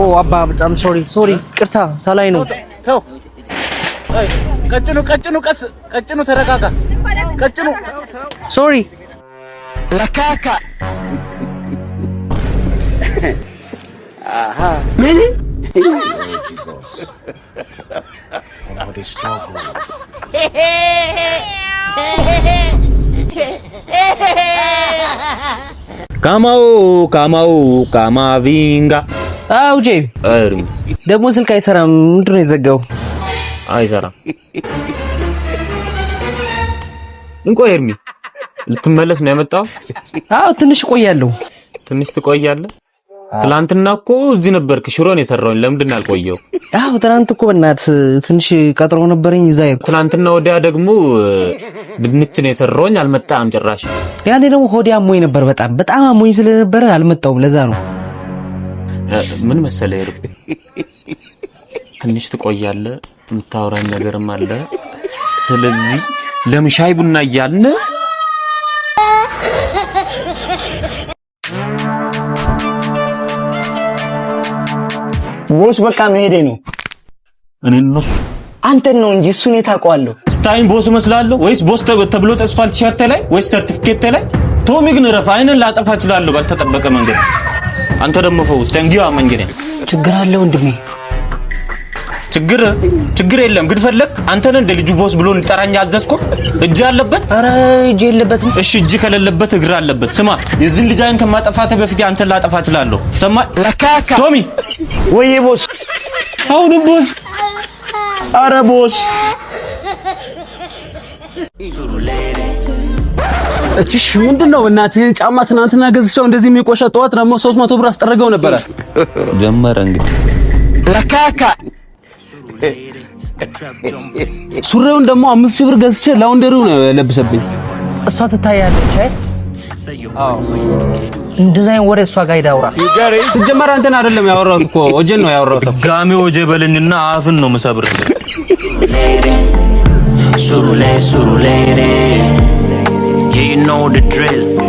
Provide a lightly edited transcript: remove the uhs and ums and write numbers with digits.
ኦ አባ በጣም ሶሪ ቅርታ ሳላይ ነው ተው አይ ቀጭኑ ተረጋጋ ቀጭኑ ሶሪ ለካካ አሃ ምን ካማቪንጋ አውጄ አይርም ደግሞ ስልክ አይሰራም ምንድነው የዘጋው አይሰራም እንቆ ኤርሚ ልትመለስ ነው የመጣው አው ትንሽ ቆያለሁ ትንሽ ትቆያለህ ትላንትና እኮ እዚህ ነበርክ ሽሮን የሰራውን ለምንድን አልቆየው አው ትላንት እኮ በእናት ትንሽ ቀጥሮ ነበርኝ ይዛይ ትላንትና ወዲያ ደግሞ ድንች ነው የሰራውን አልመጣም ጭራሽ ያኔ ደግሞ ሆዲያ አሞኝ ነበር በጣም አሞኝ ስለነበረ አልመጣውም ለዛ ነው ምን መሰለህ ይርብ ትንሽ ትቆያለህ የምታወራኝ ነገርም አለ ስለዚህ ለምሻይ ቡና እያልን ቦስ በቃ መሄዴ ነው እኔ እነሱ አንተን ነው እንጂ እሱን የታውቀዋለሁ ስታይን ቦስ መስላለሁ ወይስ ቦስ ተብሎ ተጽፏል ቲሸርት ላይ ወይስ ሰርቲፊኬት ላይ ቶሚ ግን ረፍ አይነን ላጠፋ እችላለሁ ባልተጠበቀ መንገድ አንተ ደግሞ ፈውስ ተንጊዋ መንገድ ችግር አለ ወንድሜ ችግር የለም ግን ፈለክ አንተን እንደ ልጁ ቦስ ብሎ እንጠራኛ አዘዝኮ እጅ አለበት አረ እጅ የለበትም እሺ እጅ ከሌለበት እግር አለበት ስማ የዚህ ልጅ አይን ከማጠፋተ በፊት አንተን ላጠፋ እችላለሁ ሰማ ለካካ ቶሚ ወይ ቦስ አሁን ቦስ አረ ቦስ እቺሽ ምንድነው እናትህ ጫማ ትናንትና ገዝቼው እንደዚህ የሚቆሻ ጠዋት ደግሞ 300 ብር አስጠረገው ነበር ጀመረ እንግዲህ ለካካ ሱሪውን ደግሞ 5000 ብር ገዝቼ ላውንደሪው ነው ለብሰብኝ እሷ ትታያለች አይ አዎ እንደዛኝ ወሬ እሷ ጋር ሄዳውራ ሲጀመር አንተን አይደለም ያወራሁት እኮ ወጀን ነው ያወራሁት ጋሚ ወጀ በለኝና አፍን ነው መሰብር Surulere, you know the drill.